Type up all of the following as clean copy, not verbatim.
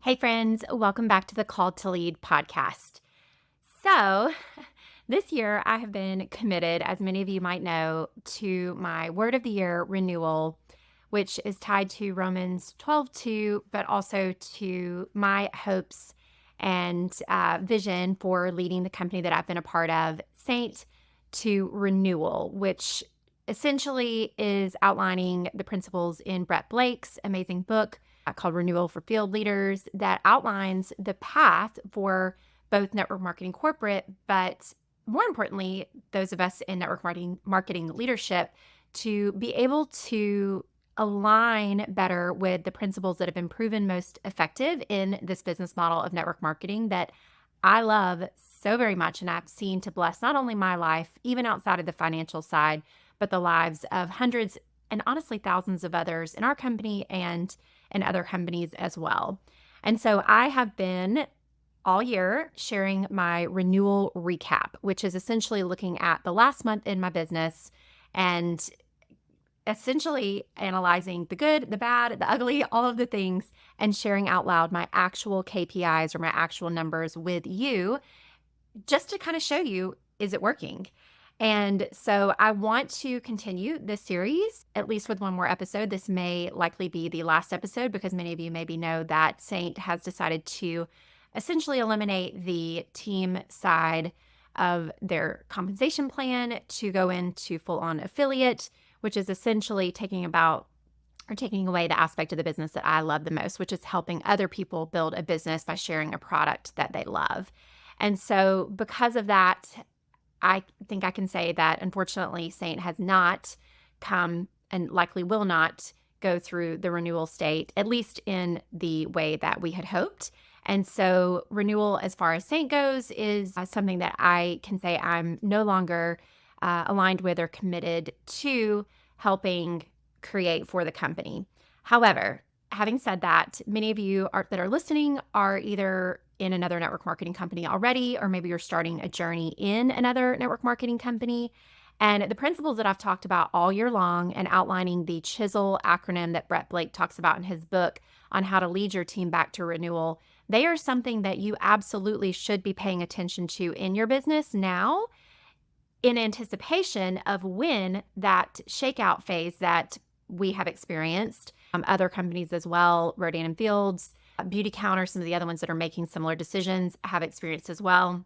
Hey, friends, welcome back to the Called to Lead podcast. So, this year I have been committed, as many of you might know, to my word of the year, renewal, which is tied to Romans 12:2, but also to my hopes and vision for leading the company that I've been a part of, Seint, to renewal, which essentially is outlining the principles in Brett Blake's amazing book called Renewal for Field Leaders that outlines the path for both network marketing corporate, but more importantly, those of us in network marketing leadership to be able to align better with the principles that have been proven most effective in this business model of network marketing that I love so very much and I've seen to bless not only my life, even outside of the financial side, but the lives of hundreds and honestly thousands of others in our company and in other companies as well. And so I have been all year sharing my renewal recap, which is essentially looking at the last month in my business and essentially analyzing the good, the bad, the ugly, all of the things, and sharing out loud my actual KPIs or my actual numbers with you just to kind of show you, is it working? And so I want to continue this series, at least with one more episode. This may likely be the last episode because many of you maybe know that Seint has decided to essentially eliminate the team side of their compensation plan to go into full-on affiliate, which is essentially taking away the aspect of the business that I love the most, which is helping other people build a business by sharing a product that they love. And so because of that, I think I can say that unfortunately, Seint has not come and likely will not go through the renewal state, at least in the way that we had hoped. And so renewal, as far as Seint goes, is something that I can say I'm no longer aligned with or committed to helping create for the company. However, having said that, many of you that are listening are either in another network marketing company already, or maybe you're starting a journey in another network marketing company. And the principles that I've talked about all year long and outlining the CHISEL acronym that Brett Blake talks about in his book on how to lead your team back to renewal, they are something that you absolutely should be paying attention to in your business now in anticipation of when that shakeout phase that we have experienced, other companies as well, Rodan and Fields, Beauty Counter, some of the other ones that are making similar decisions have experienced as well.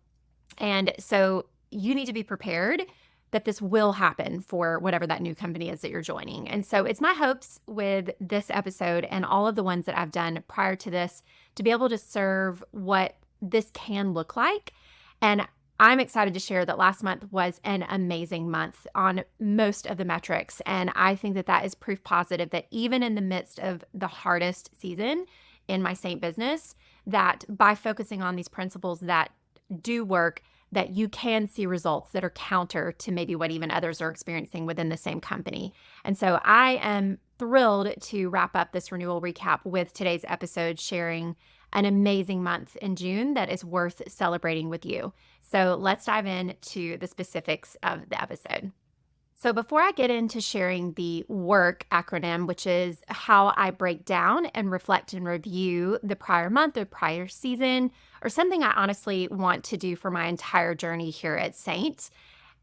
And so you need to be prepared that this will happen for whatever that new company is that you're joining. And so it's my hopes with this episode and all of the ones that I've done prior to this to be able to serve what this can look like. And I'm excited to share that last month was an amazing month on most of the metrics. And I think that that is proof positive that even in the midst of the hardest season in my Seint business, that by focusing on these principles that do work, that you can see results that are counter to maybe what even others are experiencing within the same company. And so I am thrilled to wrap up this renewal recap with today's episode, sharing an amazing month in June that is worth celebrating with you. So let's dive into the specifics of the episode. So before I get into sharing the WORK acronym, which is how I break down and reflect and review the prior month or prior season, or something I honestly want to do for my entire journey here at Seint,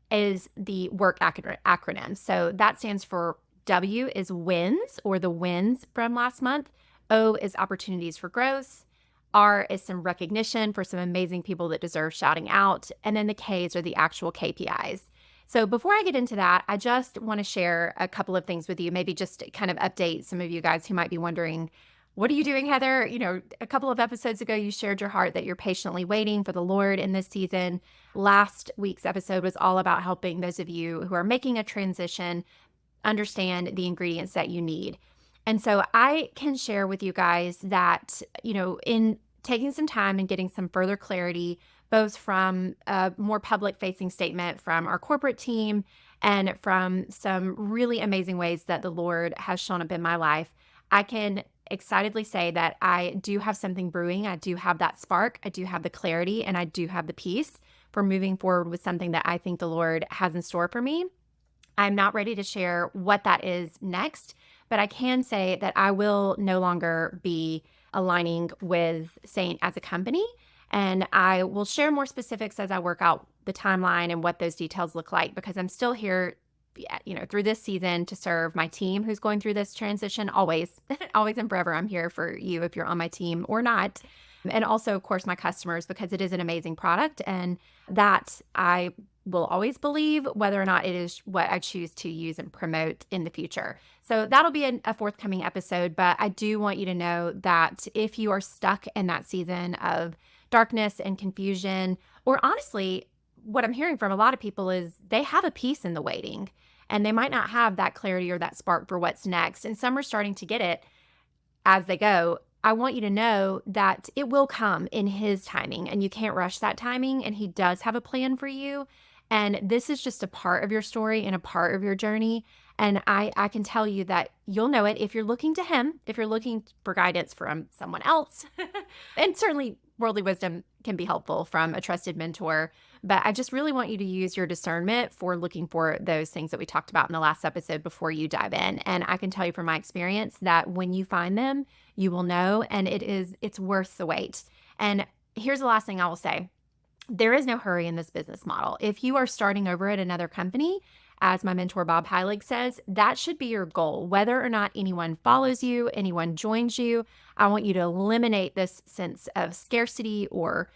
is the WORK acronym. So that stands for W is wins, or the wins from last month. O is opportunities for growth. R is some recognition for some amazing people that deserve shouting out. And then the Ks are the actual KPIs. So before I get into that, I just want to share a couple of things with you, maybe just to kind of update some of you guys who might be wondering, what are you doing, Heather? You know, a couple of episodes ago, you shared your heart that you're patiently waiting for the Lord in this season. Last week's episode was all about helping those of you who are making a transition understand the ingredients that you need. And so I can share with you guys that, you know, in taking some time and getting some further clarity, both from a more public-facing statement from our corporate team and from some really amazing ways that the Lord has shown up in my life, I can excitedly say that I do have something brewing. I do have that spark. I do have the clarity, and I do have the peace for moving forward with something that I think the Lord has in store for me. I'm not ready to share what that is next, but I can say that I will no longer be aligning with Seint as a company. And I will share more specifics as I work out the timeline and what those details look like, because I'm still here, through this season to serve my team who's going through this transition. Always, always and forever, I'm here for you if you're on my team or not. And also, of course, my customers, because it is an amazing product and that I will always believe, whether or not it is what I choose to use and promote in the future. So that'll be a forthcoming episode. But I do want you to know that if you are stuck in that season of darkness and confusion, or honestly, what I'm hearing from a lot of people is they have a peace in the waiting and they might not have that clarity or that spark for what's next. And some are starting to get it as they go. I want you to know that it will come in his timing and you can't rush that timing. And he does have a plan for you. And this is just a part of your story and a part of your journey. And I can tell you that you'll know it if you're looking to him, if you're looking for guidance from someone else. And certainly worldly wisdom can be helpful from a trusted mentor. But I just really want you to use your discernment for looking for those things that we talked about in the last episode before you dive in. And I can tell you from my experience that when you find them, you will know, and it's worth the wait. And here's the last thing I will say. There is no hurry in this business model. If you are starting over at another company, as my mentor Bob Heilig says, that should be your goal. Whether or not anyone follows you, anyone joins you, I want you to eliminate this sense of scarcity or,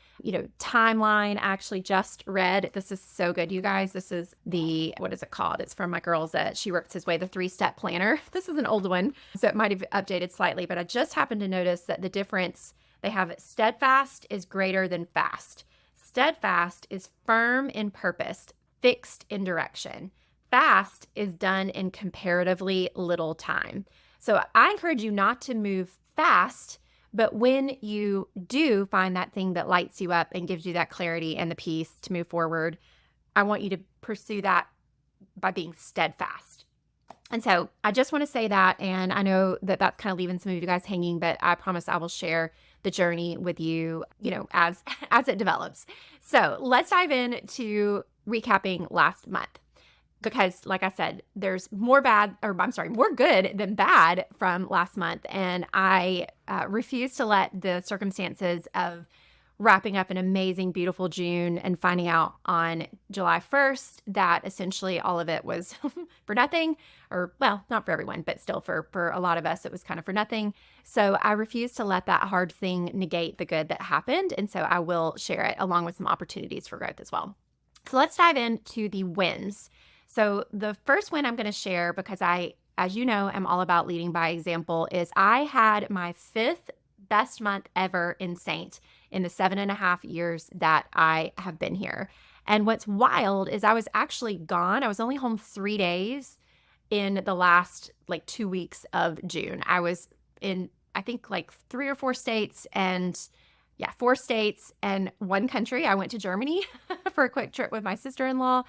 timeline. I actually just read, this is so good, you guys. This is what is it called? It's from my girls at She Works His Way, the 3-step planner. This is an old one, so it might have updated slightly, but I just happened to notice that the difference, they have steadfast is greater than fast. Steadfast is firm in purpose, fixed in direction. Fast is done in comparatively little time. So I encourage you not to move fast, but when you do find that thing that lights you up and gives you that clarity and the peace to move forward, I want you to pursue that by being steadfast. And so I just want to say that, and I know that that's kind of leaving some of you guys hanging, but I promise I will share the journey with you, as it develops. So let's dive into recapping last month. Because like I said, there's more good than bad from last month. And I refuse to let the circumstances of wrapping up an amazing, beautiful June and finding out on July 1st that essentially all of it was for nothing, or well, not for everyone, but still for a lot of us, it was kind of for nothing. So I refuse to let that hard thing negate the good that happened. And so I will share it along with some opportunities for growth as well. So let's dive into the wins. So the first win I'm going to share, because I, as you know, am all about leading by example, is I had my 5th best month ever in Seint in the 7.5 years that I have been here. And what's wild is I was actually gone. I was only home 3 days in the last 2 weeks of June. I was in, I think 3 or 4 states, and 4 states and 1 country. I went to Germany for a quick trip with my sister-in-law.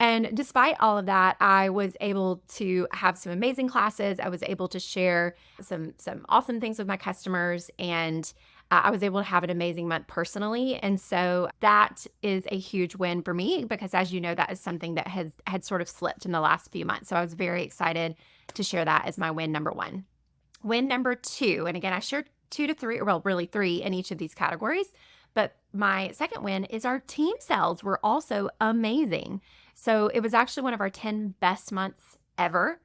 And despite all of that, I was able to have some amazing classes. I was able to share some awesome things with my customers, and I was able to have an amazing month personally. And so that is a huge win for me, because as you know, that is something that had sort of slipped in the last few months. So I was very excited to share that as my win number 1. Win number 2, and again, I shared 2 to 3, well, really 3 in each of these categories. But my second win is our team sales were also amazing. So it was actually one of our 10 best months ever.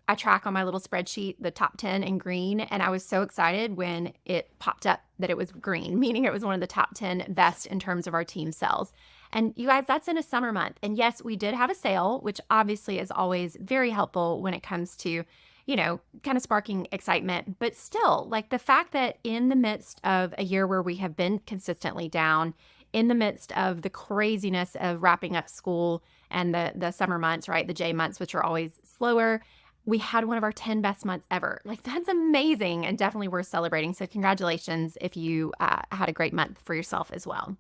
I track on my little spreadsheet the top 10 in green, and I was so excited when it popped up that it was green, meaning it was one of the top 10 best in terms of our team sales. And you guys, that's in a summer month. And yes, we did have a sale, which obviously is always very helpful when it comes to, kind of sparking excitement. But still, the fact that in the midst of a year where we have been consistently down, in the midst of the craziness of wrapping up school and the summer months, right? The J months, which are always slower, we had one of our 10 best months ever. That's amazing and definitely worth celebrating. So congratulations if you had a great month for yourself as well.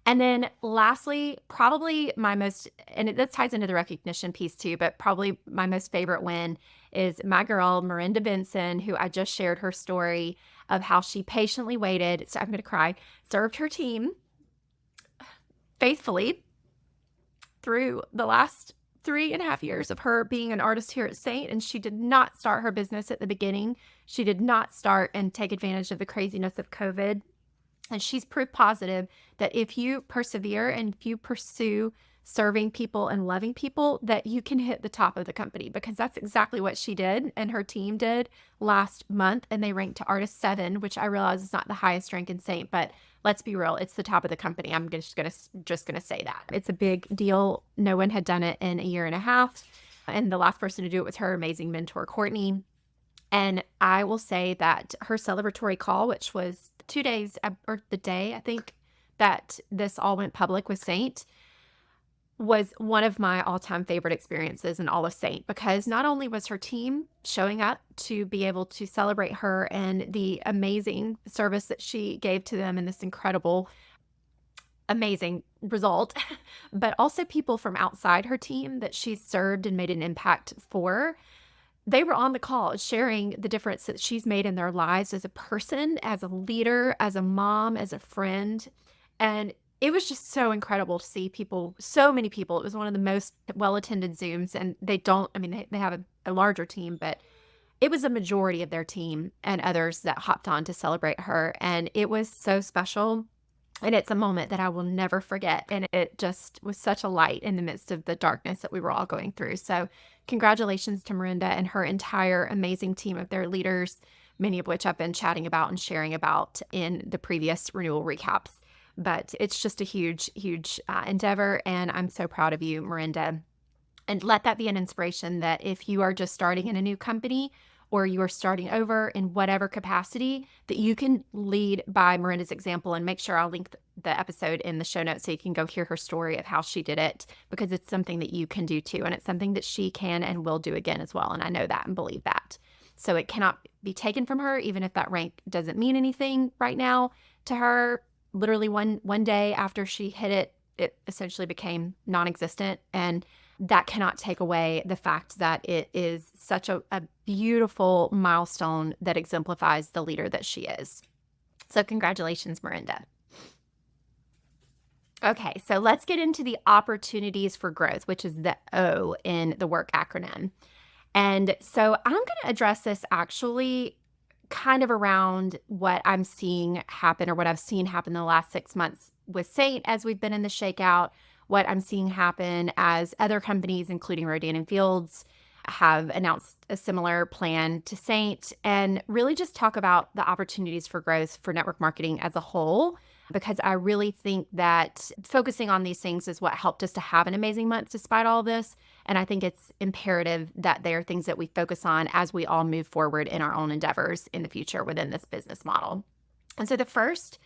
And then lastly, probably my most, and this ties into the recognition piece too, but probably my most favorite win is my girl, Miranda Benson, who I just shared her story of how she patiently waited, so I'm going to cry, served her team faithfully through the last 3.5 years of her being an artist here at Seint. And she did not start her business at the beginning. She did not start and take advantage of the craziness of COVID. And she's proof positive that if you persevere and if you pursue serving people and loving people, that you can hit the top of the company, because that's exactly what she did and her team did last month. And they ranked to artist 7, which I realize is not the highest rank in Seint, but let's be real, it's the top of the company. I'm just gonna say that. It's a big deal. No one had done it in a year and a half. And the last person to do it was her amazing mentor, Courtney. And I will say that her celebratory call, which was 2 days, or the day, I think, that this all went public with Seint, was one of my all-time favorite experiences in all of Seint, because not only was her team showing up to be able to celebrate her and the amazing service that she gave to them in this incredible, amazing result, but also people from outside her team that she served and made an impact for. They were on the call sharing the difference that she's made in their lives as a person, as a leader, as a mom, as a friend. And it was just so incredible to see people, so many people. It was one of the most well-attended Zooms, and they have a larger team, but it was a majority of their team and others that hopped on to celebrate her. And it was so special. And it's a moment that I will never forget. And it just was such a light in the midst of the darkness that we were all going through. So congratulations to Miranda and her entire amazing team of their leaders, many of which I've been chatting about and sharing about in the previous renewal recaps. But it's just a huge, huge endeavor. And I'm so proud of you, Miranda. And let that be an inspiration that if you are just starting in a new company, or you are starting over in whatever capacity, that you can lead by Miranda's example. And make sure I'll link the episode in the show notes so you can go hear her story of how she did it, because it's something that you can do too. And it's something that she can and will do again as well. And I know that and believe that. So it cannot be taken from her, even if that rank doesn't mean anything right now to her. Literally one day after she hit it, it essentially became non-existent. And that cannot take away the fact that it is such a beautiful milestone that exemplifies the leader that she is. So congratulations, Miranda. Okay, so let's get into the opportunities for growth, which is the O in the work acronym. And so I'm going to address this actually kind of around what I'm seeing happen, or what I've seen happen the last 6 months with Seint as we've been in the shakeout, what I'm seeing happen as other companies, including Rodan & Fields, have announced a similar plan to Seint, and really just talk about the opportunities for growth for network marketing as a whole, because I really think that focusing on these things is what helped us to have an amazing month despite all this. And I think it's imperative that they are things that we focus on as we all move forward in our own endeavors in the future within this business model. And so the first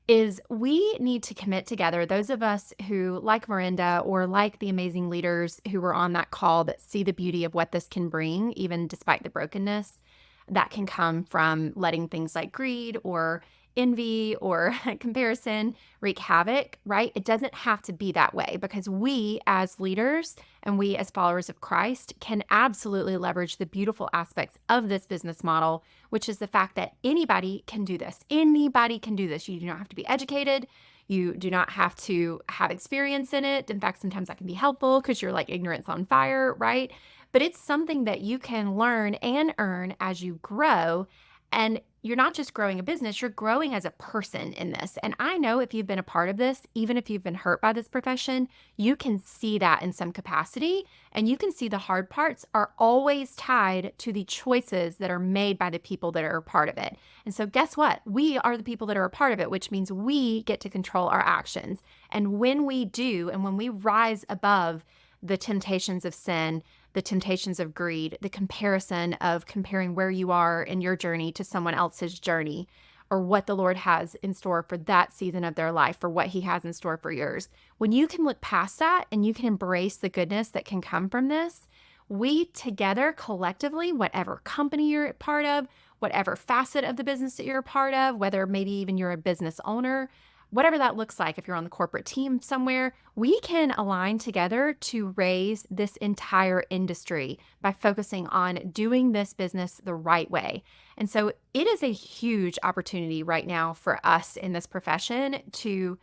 is we need to commit together, those of us who, like Miranda, or like the amazing leaders who were on that call, that see the beauty of what this can bring, even despite the brokenness that can come from letting things like greed or envy or comparison wreak havoc, right? It doesn't have to be that way, because we as leaders and we as followers of Christ can absolutely leverage the beautiful aspects of this business model, which is the fact that anybody can do this. Anybody can do this. You do not have to be educated. You do not have to have experience in it. In fact, sometimes that can be helpful because you're like ignorance on fire, right? But it's something that you can learn and earn as you grow. And you're not just growing a business, you're growing as a person in this. And I know if you've been a part of this, even if you've been hurt by this profession, you can see that in some capacity. And you can see the hard parts are always tied to the choices that are made by the people that are a part of it. And so guess what? We are the people that are a part of it, which means we get to control our actions. And when we do, and when we rise above the temptations of sin, the temptations of greed, the comparison of comparing where you are in your journey to someone else's journey, or what the Lord has in store for that season of their life, or what he has in store for yours. When you can look past that and you can embrace the goodness that can come from this, we together collectively, whatever company you're a part of, whatever facet of the business that you're a part of, whether maybe even you're a business owner, whatever that looks like, if you're on the corporate team somewhere, we can align together to raise this entire industry by focusing on doing this business the right way. And so it is a huge opportunity right now for us in this profession to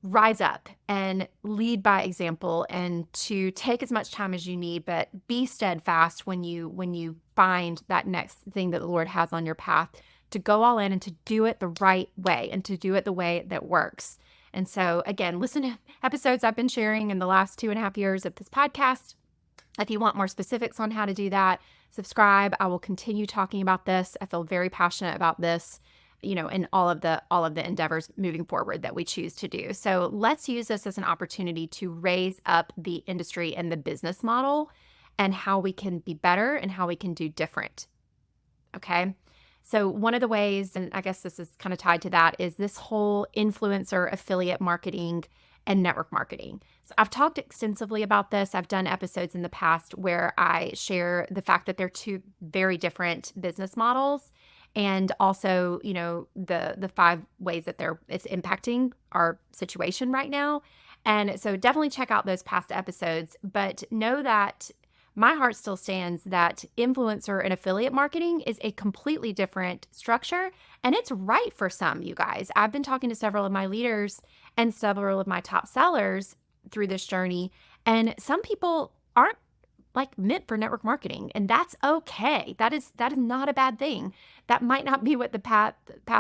rise up and lead by example, and to take as much time as you need, but be steadfast when you find that next thing that the Lord has on your path, to go all in and to do it the right way and to do it the way that works. And so again, listen to episodes I've been sharing in the last 2.5 years of this podcast. If you want more specifics on how to do that, subscribe. I will continue talking about this. I feel very passionate about this, in all of the endeavors moving forward that we choose to do. So let's use this as an opportunity to raise up the industry and the business model and how we can be better and how we can do different. Okay. So one of the ways, and I guess this is kind of tied to that, is this whole influencer affiliate marketing and network marketing. So I've talked extensively about this. I've done episodes in the past where I share the fact that they're two very different business models, and also, the 5 ways that it's impacting our situation right now. And so definitely check out those past episodes, but know that my heart still stands that influencer and affiliate marketing is a completely different structure, and it's right for some, you guys. I've been talking to several of my leaders and several of my top sellers through this journey, and some people aren't meant for network marketing, and that's okay. That is not a bad thing. That might not be what the path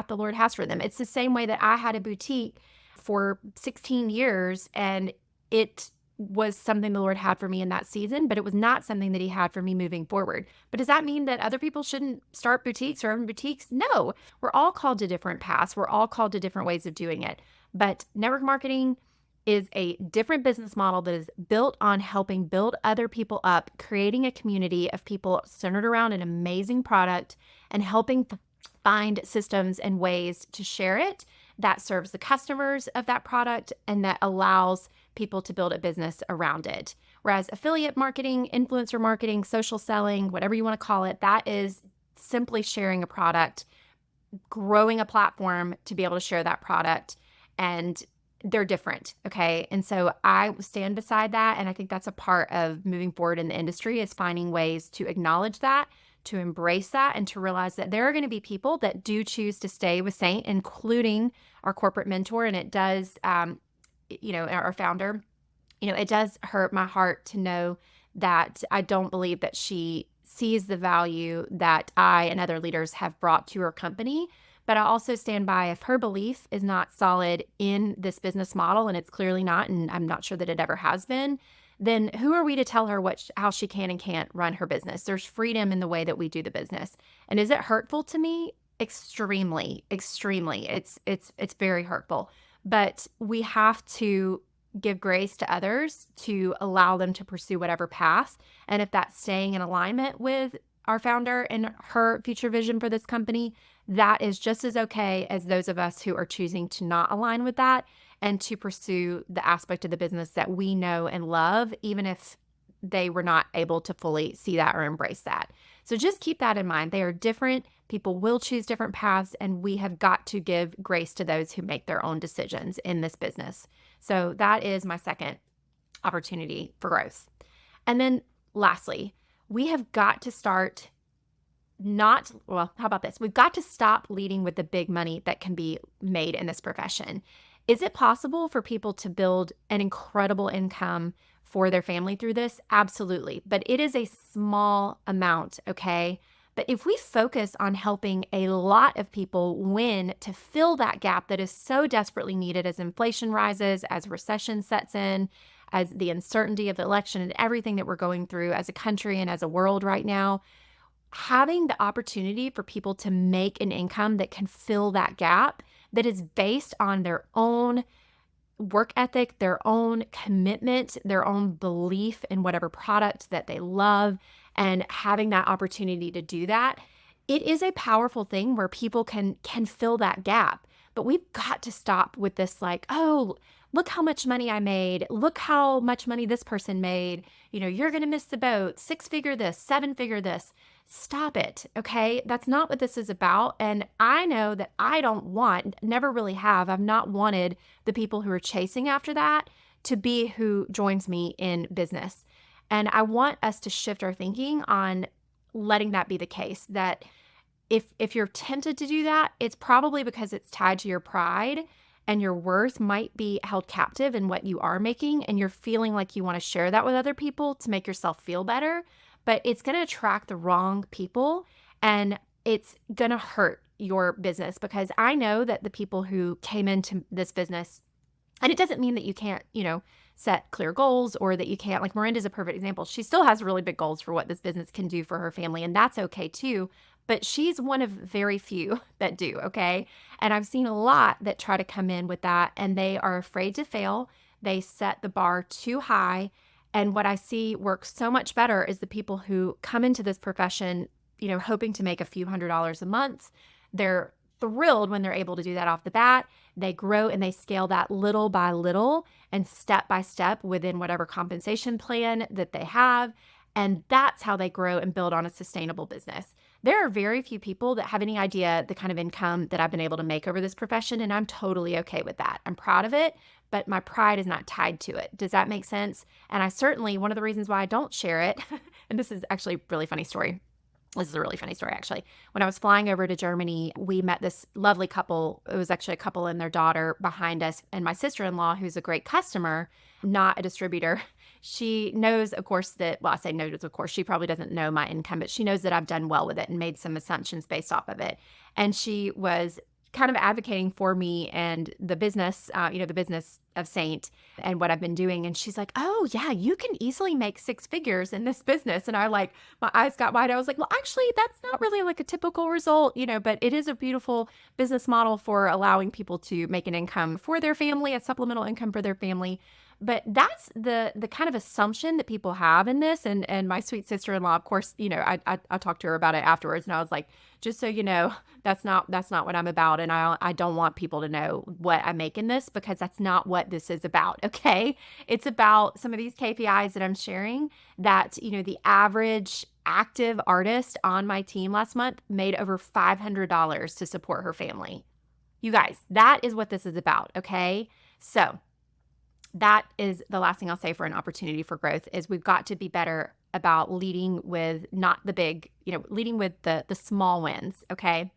the Lord has for them. It's the same way that I had a boutique for 16 years, and it was something the Lord had for me in that season, but it was not something that he had for me moving forward. But does that mean that other people shouldn't start boutiques or own boutiques? No, we're all called to different paths. We're all called to different ways of doing it. But network marketing is a different business model that is built on helping build other people up, creating a community of people centered around an amazing product, and helping find systems and ways to share it that serves the customers of that product and that allows people to build a business around it. Whereas affiliate marketing, influencer marketing, social selling, whatever you want to call it, that is simply sharing a product, growing a platform to be able to share that product, and they're different. Okay. And so I stand beside that. And I think that's a part of moving forward in the industry, is finding ways to acknowledge that, to embrace that, and to realize that there are going to be people that do choose to stay with Seint, including our corporate mentor. And it does, our founder, it does hurt my heart to know that I don't believe that she sees the value that I and other leaders have brought to her company. But I also stand by, if her belief is not solid in this business model, and it's clearly not, and I'm not sure that it ever has been, then who are we to tell her how she can and can't run her business? There's freedom in the way that we do the business. And is it hurtful to me? Extremely, extremely. It's very hurtful. But we have to give grace to others to allow them to pursue whatever path. And if that's staying in alignment with our founder and her future vision for this company, that is just as okay as those of us who are choosing to not align with that and to pursue the aspect of the business that we know and love, even if they were not able to fully see that or embrace that. So just keep that in mind. They are different. People will choose different paths, and we have got to give grace to those who make their own decisions in this business. So that is my second opportunity for growth. And then lastly, we have got to start how about this? We've got to stop leading with the big money that can be made in this profession. Is it possible for people to build an incredible income for their family through this? Absolutely. But it is a small amount, okay? But if we focus on helping a lot of people win to fill that gap that is so desperately needed as inflation rises, as recession sets in, as the uncertainty of the election and everything that we're going through as a country and as a world right now, having the opportunity for people to make an income that can fill that gap, that is based on their own work ethic, their own commitment, their own belief in whatever product that they love, and having that opportunity to do that, it is a powerful thing where people can fill that gap. But we've got to stop with this oh, look how much money I made. Look how much money this person made. You're going to miss the boat. 6-figure this, 7-figure this. Stop it, okay? That's not what this is about. And I know that I never really have, I've not wanted the people who are chasing after that to be who joins me in business. And I want us to shift our thinking on letting that be the case, that if you're tempted to do that, it's probably because it's tied to your pride and your worth might be held captive in what you are making, and you're feeling like you want to share that with other people to make yourself feel better, but it's going to attract the wrong people and it's going to hurt your business, because I know that the people who came into this business, and it doesn't mean that you can't, set clear goals, or that you can't, like Miranda's a perfect example. She still has really big goals for what this business can do for her family, and that's okay too. But she's one of very few that do, okay? And I've seen a lot that try to come in with that, and they are afraid to fail. They set the bar too high. And what I see works so much better is the people who come into this profession, hoping to make a few $100s a month. They're thrilled when they're able to do that off the bat. They grow and they scale that little by little and step by step within whatever compensation plan that they have. And that's how they grow and build on a sustainable business. There are very few people that have any idea the kind of income that I've been able to make over this profession, and I'm totally okay with that. I'm proud of it, but my pride is not tied to it. Does that make sense? And I certainly, one of the reasons why I don't share it, and this is actually a really funny story. This is a really funny story, actually. When I was flying over to Germany, we met this lovely couple. It was actually a couple and their daughter behind us, and my sister-in-law, who's a great customer, not a distributor. She knows, of course, that, well, I say knows, of course, she probably doesn't know my income, but she knows that I've done well with it and made some assumptions based off of it. And she was kind of advocating for me and the business, the business of Seint and what I've been doing. And she's like, oh yeah, you can easily make six figures in this business. And my eyes got wide. I was like, well, actually, that's not really like a typical result, but it is a beautiful business model for allowing people to make an income for their family, a supplemental income for their family. But that's the kind of assumption that people have in this. And my sweet sister-in-law, of course, I talked to her about it afterwards, and I was like, just so you know, that's not what I'm about. And I don't want people to know what I make in this, because that's not what this is about. Okay. It's about some of these KPIs that I'm sharing that, the average active artist on my team last month made over $500 to support her family. You guys, that is what this is about. Okay. So that is the last thing I'll say for an opportunity for growth is we've got to be better about leading with not the big, leading with the small wins. Okay.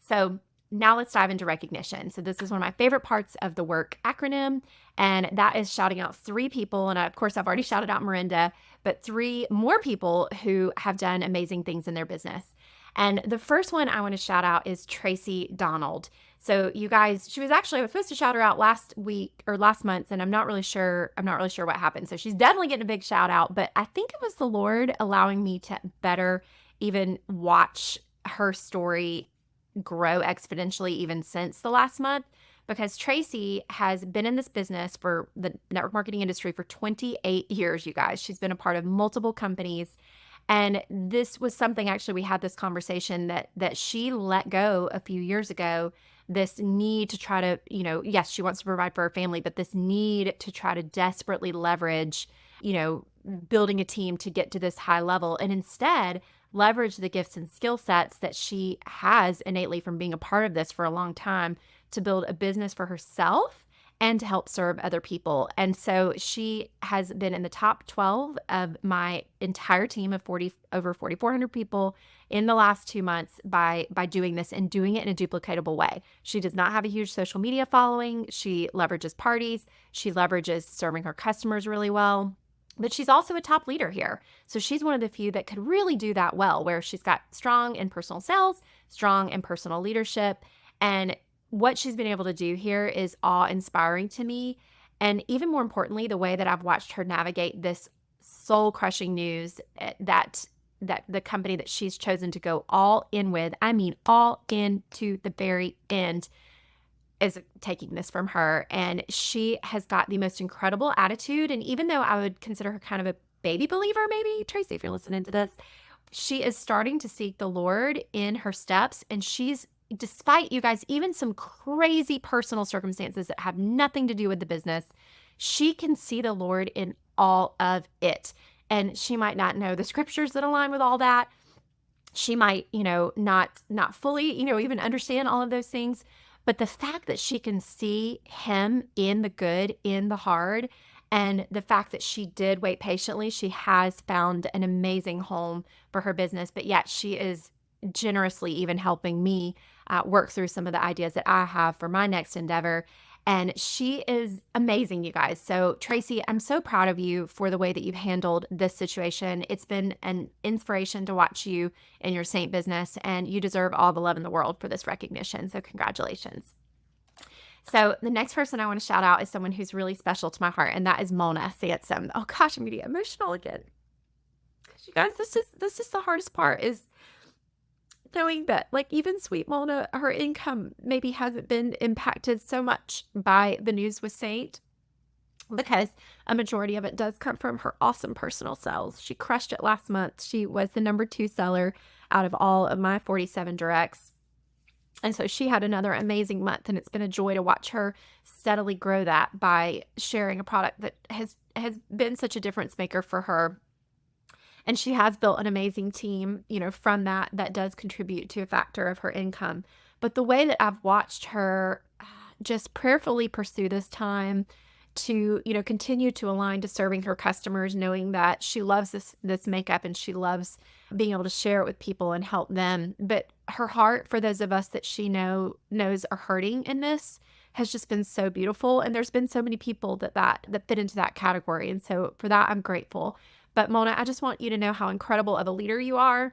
So now let's dive into recognition. So this is one of my favorite parts of the work acronym, and that is shouting out 3 people. And of course, I've already shouted out Miranda, but 3 more people who have done amazing things in their business. And the first one I want to shout out is Tracy Donald. So you guys, I was supposed to shout her out last week or last month, and I'm not really sure what happened. So she's definitely getting a big shout out, but I think it was the Lord allowing me to better even watch her story grow exponentially even since the last month, because Tracy has been in this business for the network marketing industry for 28 years, you guys. She's been a part of multiple companies. And this was something, actually, we had this conversation that she let go a few years ago, this need to try to, yes, she wants to provide for her family, but this need to try to desperately leverage, building a team to get to this high level, and instead leverage the gifts and skill sets that she has innately from being a part of this for a long time to build a business for herself and to help serve other people. And so she has been in the top 12 of my entire team of over 4,400 people in the last 2 months by doing this and doing it in a duplicatable way. She does not have a huge social media following. She leverages parties. She leverages serving her customers really well. But she's also a top leader here. So she's one of the few that could really do that well, where she's got strong in personal sales, strong in personal leadership. And what she's been able to do here is awe-inspiring to me. And even more importantly, the way that I've watched her navigate this soul-crushing news that the company that she's chosen to go all in with, I mean all in to the very end, is taking this from her. And she has got the most incredible attitude. And even though I would consider her kind of a baby believer, maybe, Tracy, if you're listening to this, she is starting to seek the Lord in her steps. And she's, despite, you guys, even some crazy personal circumstances that have nothing to do with the business, she can see the Lord in all of it. And she might not know the scriptures that align with all that. She might, not fully, even understand all of those things. But the fact that she can see him in the good, in the hard, and the fact that she did wait patiently, she has found an amazing home for her business, but yet she is generously even helping me work through some of the ideas that I have for my next endeavor. And she is amazing, you guys. So, Tracy, I'm so proud of you for the way that you've handled this situation. It's been an inspiration to watch you in your Seint business, and you deserve all the love in the world for this recognition. So, congratulations. So, the next person I want to shout out is someone who's really special to my heart, and that is Mona Sansom. Oh gosh, I'm gonna get emotional again. You guys, this is the hardest part, is knowing that, like, even sweet Mona, her income maybe hasn't been impacted so much by the news with Seint, because a majority of it does come from her awesome personal sales. She crushed it last month. She was the number 2 seller out of all of my 47 directs. And so she had another amazing month, and it's been a joy to watch her steadily grow that by sharing a product that has been such a difference maker for her. And she has built an amazing team, from that does contribute to a factor of her income. But the way that I've watched her just prayerfully pursue this time to, continue to align to serving her customers, knowing that she loves this makeup and she loves being able to share it with people and help them. But her heart for those of us that she knows are hurting in this has just been so beautiful. And there's been so many people that fit into that category. And so for that, I'm grateful. But Mona, I just want you to know how incredible of a leader you are,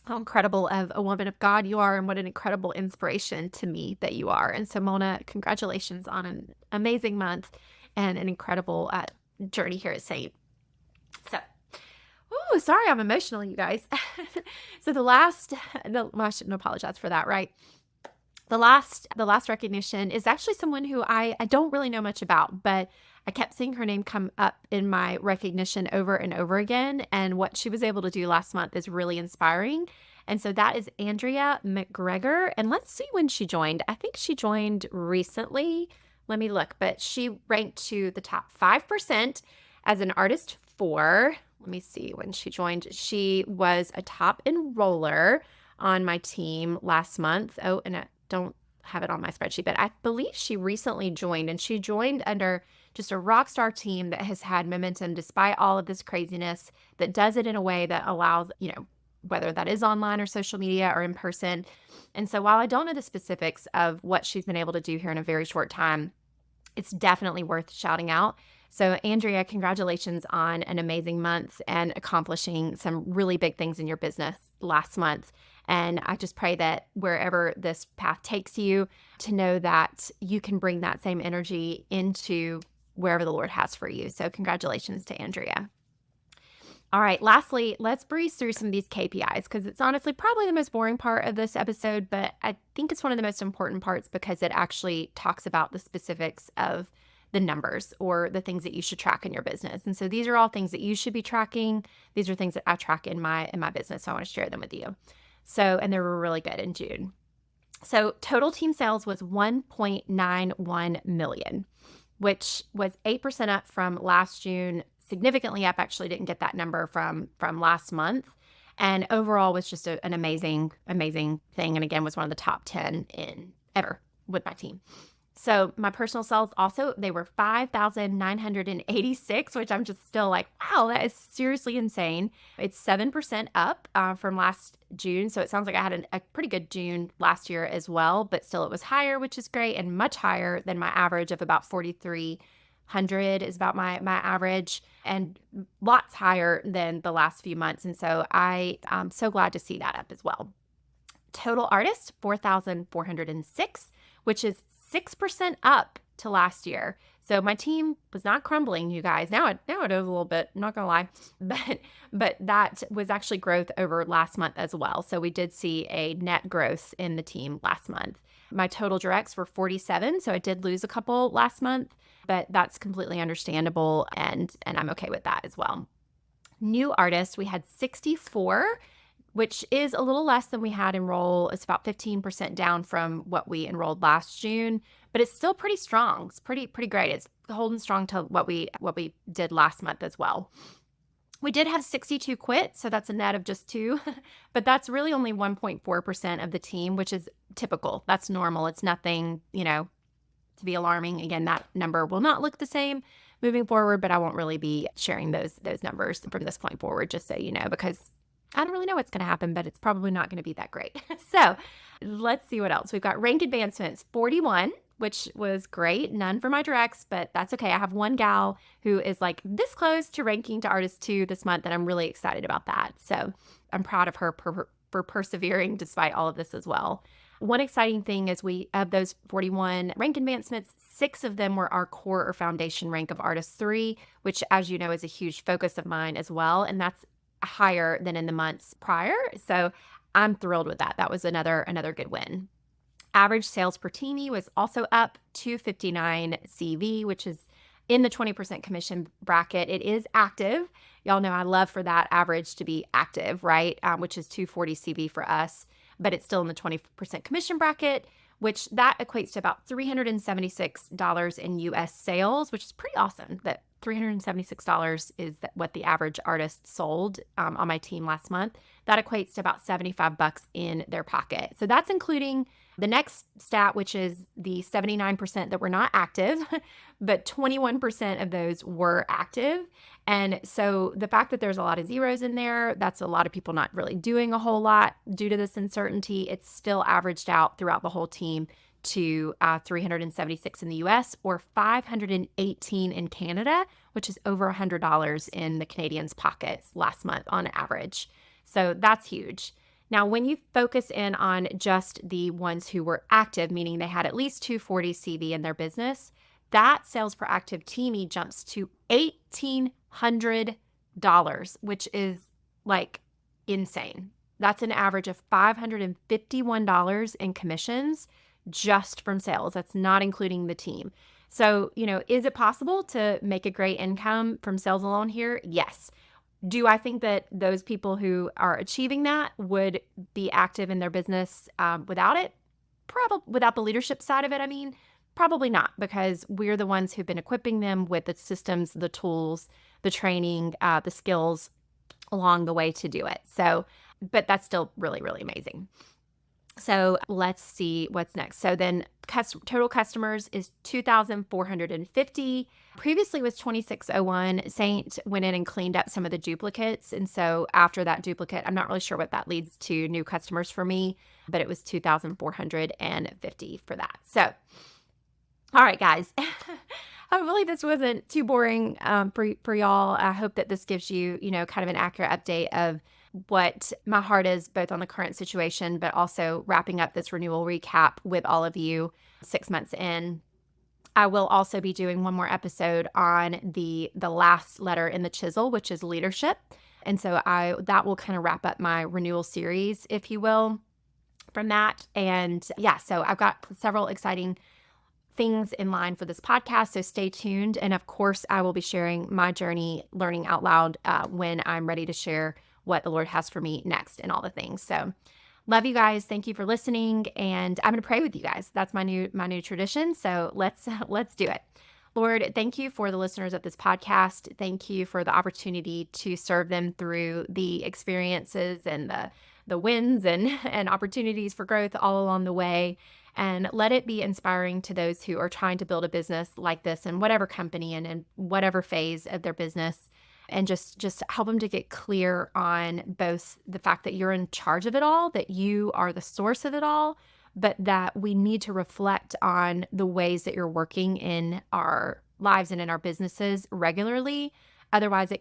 how incredible of a woman of God you are, and what an incredible inspiration to me that you are. And so, Mona, congratulations on an amazing month and an incredible journey here at Seint. So, sorry, I'm emotional, you guys. So I shouldn't apologize for that, right? The last recognition is actually someone who I don't really know much about, but I kept seeing her name come up in my recognition over and over again. And what she was able to do last month is really inspiring. And so that is Andrea McGregor. And let's see when she joined. I think she joined recently. Let me look. But she ranked to the top 5% as an artist 4. Let me see when she joined. She was a top enroller on my team last month. Oh, and I don't have it on my spreadsheet, but I believe she recently joined, and she joined under just a rock star team that has had momentum despite all of this craziness, that does it in a way that allows, whether that is online or social media or in person. And so while I don't know the specifics of what she's been able to do here in a very short time, it's definitely worth shouting out. So Andrea, congratulations on an amazing month and accomplishing some really big things in your business last month. And I just pray that wherever this path takes you, to know that you can bring that same energy into wherever the Lord has for you. So congratulations to Andrea. All right, lastly, let's breeze through some of these KPIs, because it's honestly probably the most boring part of this episode, but I think it's one of the most important parts because it actually talks about the specifics of the numbers or the things that you should track in your business. And so these are all things that you should be tracking. These are things that I track in my business, so I want to share them with you. So, and they were really good in June. So total team sales was 1.91 million, which was 8% up from last June, significantly up. Actually didn't get that number from last month. And overall was just an amazing thing. And again, was one of the top 10 in ever with my team. So my personal sales also, they were 5,986, which I'm just still like, wow, that is seriously insane. It's 7% up from last June. So it sounds like I had a pretty good June last year as well, but still it was higher, which is great, and much higher than my average of about 4,300 is about my average, and lots higher than the last few months. And so I'm so glad to see that up as well. Total artists, 4,406, which is 6% up to last year. So my team was not crumbling, you guys. Now it is a little bit, I'm not gonna lie, but that was actually growth over last month as well. So we did see a net growth in the team last month. My total directs were 47, so I did lose a couple last month, but that's completely understandable, and I'm okay with that as well. New artists, we had 64, which is a little less than we had enroll. It's about 15% down from what we enrolled last June, but it's still pretty strong. It's pretty great. It's holding strong to what we did last month as well. We did have 62 quit, so that's a net of just 2, but that's really only 1.4% of the team, which is typical. That's normal. It's nothing, to be alarming. Again, that number will not look the same moving forward, but I won't really be sharing those numbers from this point forward, just so you know, because I don't really know what's going to happen, but it's probably not going to be that great. So let's see what else. We've got rank advancements, 41, which was great. None for my directs, but that's okay. I have one gal who is like this close to ranking to Artist 2 this month, and I'm really excited about that. So I'm proud of her for persevering despite all of this as well. One exciting thing is of those 41 rank advancements, 6 of them were our core or foundation rank of Artist 3, which, as you know, is a huge focus of mine as well. And that's higher than in the months prior. So I'm thrilled with that. That was another good win. Average sales per teamie was also up to 59 CV, which is in the 20% commission bracket. It is active. Y'all know I love for that average to be active, right? Which is 240 CV for us, but it's still in the 20% commission bracket, which that equates to about $376 in US sales, which is pretty awesome. That $376 is what the average artist sold on my team last month. That equates to about $75 in their pocket. So that's including the next stat, which is the 79% that were not active, but 21% of those were active. And so the fact that there's a lot of zeros in there, that's a lot of people not really doing a whole lot due to this uncertainty. It's still averaged out throughout the whole team to 376 in the US or 518 in Canada, which is over $100 in the Canadians' pockets last month on average. So that's huge. Now, when you focus in on just the ones who were active, meaning they had at least 240 CV in their business, that sales per active teamie jumps to $1,800, which is like insane. That's an average of $551 in commissions just from sales. That's not including the team. So, is it possible to make a great income from sales alone here? Yes. Do I think that those people who are achieving that would be active in their business without it? Probably without the leadership side of it. Probably not, because we're the ones who've been equipping them with the systems, the tools, the training, the skills along the way to do it. So, but that's still really, really amazing. So let's see what's next. So then total customers is 2,450. Previously was 2,601. Seint went in and cleaned up some of the duplicates. And so after that duplicate, I'm not really sure what that leads to new customers for me, but it was 2,450 for that. So, all right, guys. Hopefully this wasn't too boring for y'all. I hope that this gives you, kind of an accurate update of what my heart is both on the current situation, but also wrapping up this renewal recap with all of you 6 months in. I will also be doing one more episode on the last letter in the chisel, which is leadership. And so that will kind of wrap up my renewal series, if you will, from that. And yeah, so I've got several exciting things in line for this podcast, so stay tuned. And of course, I will be sharing my journey learning out loud when I'm ready to share what the Lord has for me next and all the things. So love you guys. Thank you for listening. And I'm going to pray with you guys. That's my new tradition. So let's do it. Lord, thank you for the listeners of this podcast. Thank you for the opportunity to serve them through the experiences and the wins and opportunities for growth all along the way. And let it be inspiring to those who are trying to build a business like this in whatever company and in whatever phase of their business. And just help them to get clear on both the fact that you're in charge of it all, that you are the source of it all, but that we need to reflect on the ways that you're working in our lives and in our businesses regularly. Otherwise,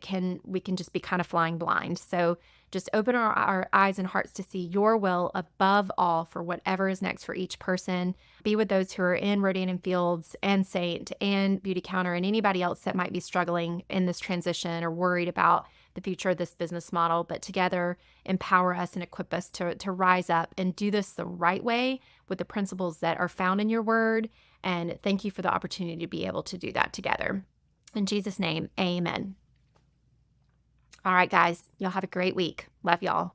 we can just be kind of flying blind. So just open our eyes and hearts to see your will above all for whatever is next for each person. Be with those who are in Rodan and Fields and Seint and Beauty Counter and anybody else that might be struggling in this transition or worried about the future of this business model. But together, empower us and equip us to rise up and do this the right way with the principles that are found in your word. And thank you for the opportunity to be able to do that together. In Jesus' name, amen. All right, guys, y'all have a great week. Love y'all.